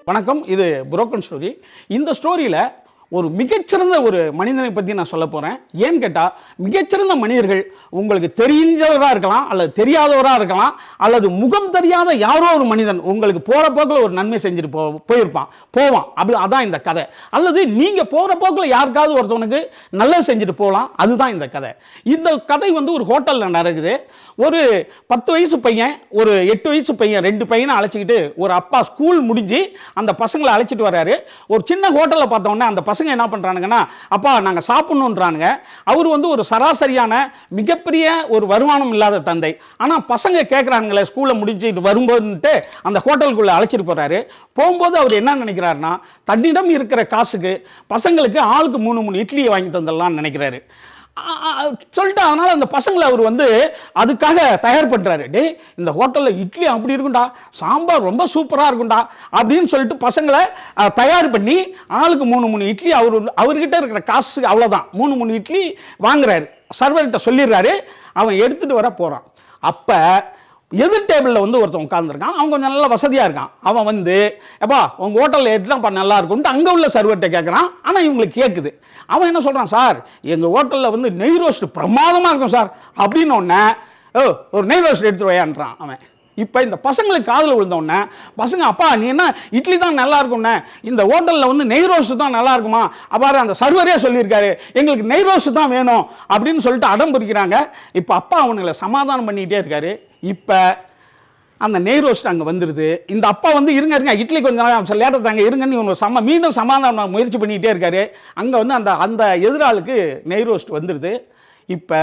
வணக்கம். இது broken story. இந்த ஸ்டோரியில் ஒரு மிகச்சிறந்த ஒரு மனிதனை பற்றி நான் சொல்ல போகிறேன். ஏன்னு கேட்டால், மிகச்சிறந்த மனிதர்கள் உங்களுக்கு தெரிஞ்சவராக இருக்கலாம், அல்லது தெரியாதவராக இருக்கலாம், அல்லது முகம் தெரியாத யாரோ ஒரு மனிதன் உங்களுக்கு போகிற போக்கில் ஒரு நன்மை செஞ்சுட்டு போவான். அப்படி அதான் இந்த கதை. அல்லது நீங்கள் போகிற போக்கில் யாருக்காவது ஒருத்தவனுக்கு நல்லது செஞ்சுட்டு போகலாம். அதுதான் இந்த கதை. இந்த கதை ஒரு ஹோட்டலில் நடக்குது. ஒரு 10 வயசு பையன், ஒரு 8 வயசு பையன், 2 பையனை அழைச்சிக்கிட்டு ஒரு அப்பா ஸ்கூல் முடிஞ்சு அந்த பசங்களை அழைச்சிட்டு வர்றாரு. ஒரு சின்ன ஹோட்டலில் பார்த்தோன்னே அந்த பசங்க என்ன பண்ணுறானுங்கன்னா, அப்பா நாங்கள் சாப்பிட்ணுன்றானுங்க. அவர் ஒரு சராசரியான மிகப்பெரிய ஒரு வருமானம் இல்லாத தந்தை. ஆனால் பசங்க கேட்குறானுங்களே ஸ்கூலை முடிச்சுட்டு வரும்போதுன்ட்டு அந்த ஹோட்டலுக்குள்ளே அழைச்சிட்டு போகிறாரு. போகும்போது அவர் என்ன நினைக்கிறாருன்னா, தன்னிடம் இருக்கிற காசுக்கு பசங்களுக்கு ஆளுக்கு 3 இட்லியை வாங்கி தந்துடலாம்னு நினைக்கிறாரு. சொல்லிட்டு அதனால் அந்த பசங்களை அவர் அதுக்காக தயார் பண்ணுறாரு. டே, இந்த ஹோட்டலில் இட்லி அப்படி இருக்குண்டா, சாம்பார் ரொம்ப சூப்பராக இருக்குண்டா அப்படின்னு சொல்லிட்டு பசங்களை தயார் பண்ணி ஆளுக்கு 3 இட்லி அவர்கிட்ட இருக்கிற காசு அவ்வளோதான் 3 இட்லி வாங்குறாரு. சர்வர்கிட்ட சொல்லிடுறாரு. அவன் எடுத்துகிட்டு வர போகிறான். அப்போ எதிர் டேபிளில் ஒருத்தன் உட்காந்துருக்கான். அவன் கொஞ்சம் நல்லா வசதியாக இருக்கான். அவன் எப்பா உங்கள் ஹோட்டலில் எடுத்துட்டாப்பா நல்லா இருக்கும்ட்டு அங்கே உள்ள சர்வர்கிட்ட கேட்குறான். ஆனால் இவங்களுக்கு கேட்குது. அவன் என்ன சொல்கிறான், சார் எங்கள் ஹோட்டலில் நெய் ரோஸ்ட் பிரமாதமாக இருக்கும் சார் அப்படின்னு ஒன்று, ஒரு நெய் ரோஸ்ட் எடுத்துகிட்டு வையான்றான் அவன். இப்போ இந்த பசங்களுக்கு காதில் விழுந்தோடனே பசங்க, அப்பா நீ என்ன இட்லி தான் நல்லா இருக்கும்னே, இந்த ஹோட்டலில் நெய் ரோஸ்ட்டு தான் நல்லா இருக்குமா, அவ்வாறு அந்த சர்வரே சொல்லியிருக்காரு, எங்களுக்கு நெய் ரோஸ்ட்டு தான் வேணும் அப்படின்னு சொல்லிட்டு அடம் பிடிக்கிறாங்க. இப்போ அப்பா அவனுங்களை சமாதானம் பண்ணிக்கிட்டே இருக்காரு. இப்போ அந்த நெய் ரோஸ்ட் அங்கே வந்துடுது. இந்த அப்பா இருங்க இட்லி கொஞ்சம் லேட்டாக தாங்க இருங்கன்னு இவங்க மீண்டும் சமாதானம் முயற்சி பண்ணிக்கிட்டே இருக்காரு. அங்கே அந்த எதிராளுக்கு நெய் ரோஸ்ட் வந்துடுது. இப்போ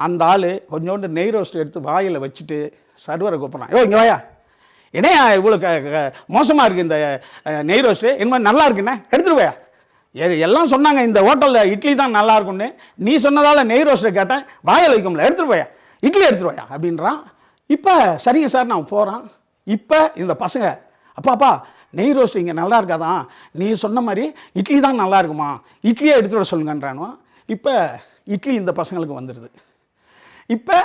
அந்த ஆள் கொஞ்சோண்டு நெய் ரோஸ்ட் எடுத்து வாயில் வச்சுட்டு சர்வரை கூப்பிட்றான். இங்கே வாயா, என்னையா இவ்வளோ மோசமாக இருக்குது இந்த நெய் ரோஸ்ட்டு, என்ன நல்லா இருக்குண்ணே, எடுத்துகிட்டு போயா. எல்லாம் சொன்னாங்க இந்த ஹோட்டலில் இட்லி தான் நல்லா இருக்கும்னு, நீ சொன்னதால் நெய் ரோஸ்ட்டை கேட்டேன், வாயில் வைக்கும்ல, எடுத்துகிட்டு போயா, இட்லி எடுத்துகிட்டு போயா அப்படின்றான். இப்போ சரிங்க சார் நான் போகிறான். இப்போ இந்த பசங்க, அப்பாப்பா நெய் ரோஸ்ட் இங்கே நல்லா இருக்காதான், நீ சொன்ன மாதிரி இட்லி தான் நல்லா இருக்குமா, இட்லியே எடுத்துகிட்டு வர சொல்லுங்கன்றானோ. இப்போ இட்லி இந்த பசங்களுக்கு வந்துடுது. இப்போ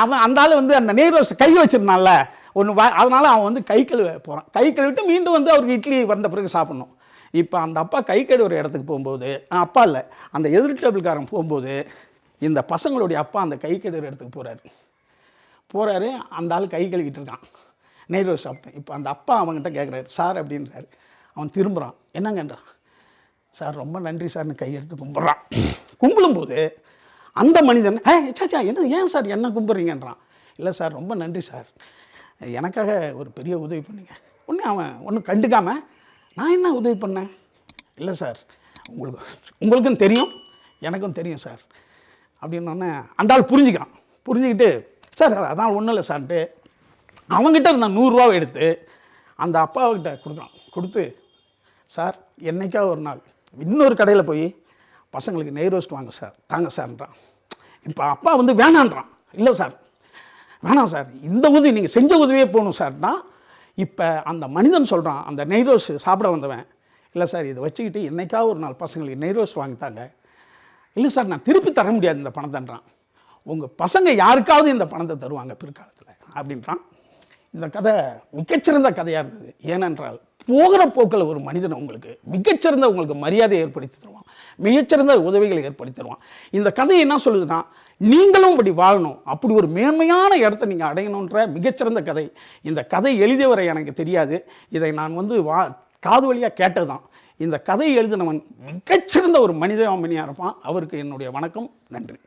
அவன் அந்த ஆள் அந்த நெய் ரோஸ்ட் கை வச்சிருந்தான்ல அதனால் அவன் கை கழுவ போகிறான். கை கழுவிட்டு மீண்டும் அவருக்கு இட்லி வந்த பிறகு சாப்பிட்ணும். இப்போ அந்த அப்பா கை கழுவுற இடத்துக்கு போகும்போது, அப்பா இல்லை அந்த எதிர் டேபிள்காரன் போகும்போது, இந்த பசங்களுடைய அப்பா அந்த கை கழுவுற இடத்துக்கு போகிறாரு. அந்த ஆள் கை கழுவிட்டு இருக்கான், நெய் ரோஸ்ட் சாப்பிட்டேன். இப்போ அந்த அப்பா அவங்ககிட்ட கேட்குறாரு, சார் அப்படின்றாரு. அவன் திரும்புகிறான், என்னங்கன்றான். சார் ரொம்ப நன்றி சார்னு கையெடுத்து கும்பிட்றான். கும்பிடும்போது அந்த மனிதன், சாச்சா என்ன, ஏன் சார் என்ன கும்பிட்றீங்கன்றான். இல்லை சார் ரொம்ப நன்றி சார், எனக்காக ஒரு பெரிய உதவி பண்ணுங்க. அவன் ஒன்றும் கண்டுக்காமல், நான் என்ன உதவி பண்ணேன், இல்லை சார் உங்களுக்கும் தெரியும் எனக்கும் தெரியும் சார் அப்படின்னோடனே அந்த ஆள் புரிஞ்சுக்கிட்டு, சார் அதான் ஒன்றும் இல்லை சார்ன்ட்டு அவங்ககிட்ட இருந்த 100 ரூபாவை எடுத்து அந்த அப்பாவுக்கிட்ட கொடுத்து, சார் என்னைக்காவது ஒரு நாள் இன்னொரு கடையில் போய் பசங்களுக்கு நெய் ரோஸ்ட் வாங்க சார், தாங்க சார்ன்றான். இப்போ அப்பா வேணான்றான். இல்லை சார் வேணாம் சார், இந்த உதவி நீங்கள் செஞ்ச உதவியே போகணும் சார்னா. இப்போ அந்த மனிதன் சொல்கிறான், அந்த நெய் ரோஸ்ட் சாப்பிட வந்தவன், இல்லை சார் இதை வச்சுக்கிட்டு என்னைக்காவது ஒரு நாள் பசங்களுக்கு நெய் ரோஸ்ட் வாங்கித்தாங்க. இல்லை சார் நான் திருப்பி தர முடியாது இந்த பணத்தைன்றான். உங்கள் பசங்க யாருக்காவது இந்த பணத்தை தருவாங்க பிற்காலத்தில் அப்படின்றான். இந்த கதை மிகச்சிறந்த கதையாக இருந்தது. ஏனென்றால் போகிற போக்கில் ஒரு மனிதன் உங்களுக்கு மரியாதையை ஏற்படுத்தி தருவான், மிகச்சிறந்த உதவிகளை ஏற்படுத்தி தருவான். இந்த கதை என்ன சொல்லுதுன்னா, நீங்களும் அப்படி வாழணும், அப்படி ஒரு மேன்மையான இடத்த நீங்கள் அடையணுன்ற மிகச்சிறந்த கதை. இந்த கதை எழுதியவரை எனக்கு தெரியாது, இதை நான் காது வழியாக கேட்டது தான். இந்த கதை எழுதினவன் மிகச்சிறந்த ஒரு மனிதனாக இருப்பான். அவருக்கு என்னுடைய வணக்கம், நன்றி.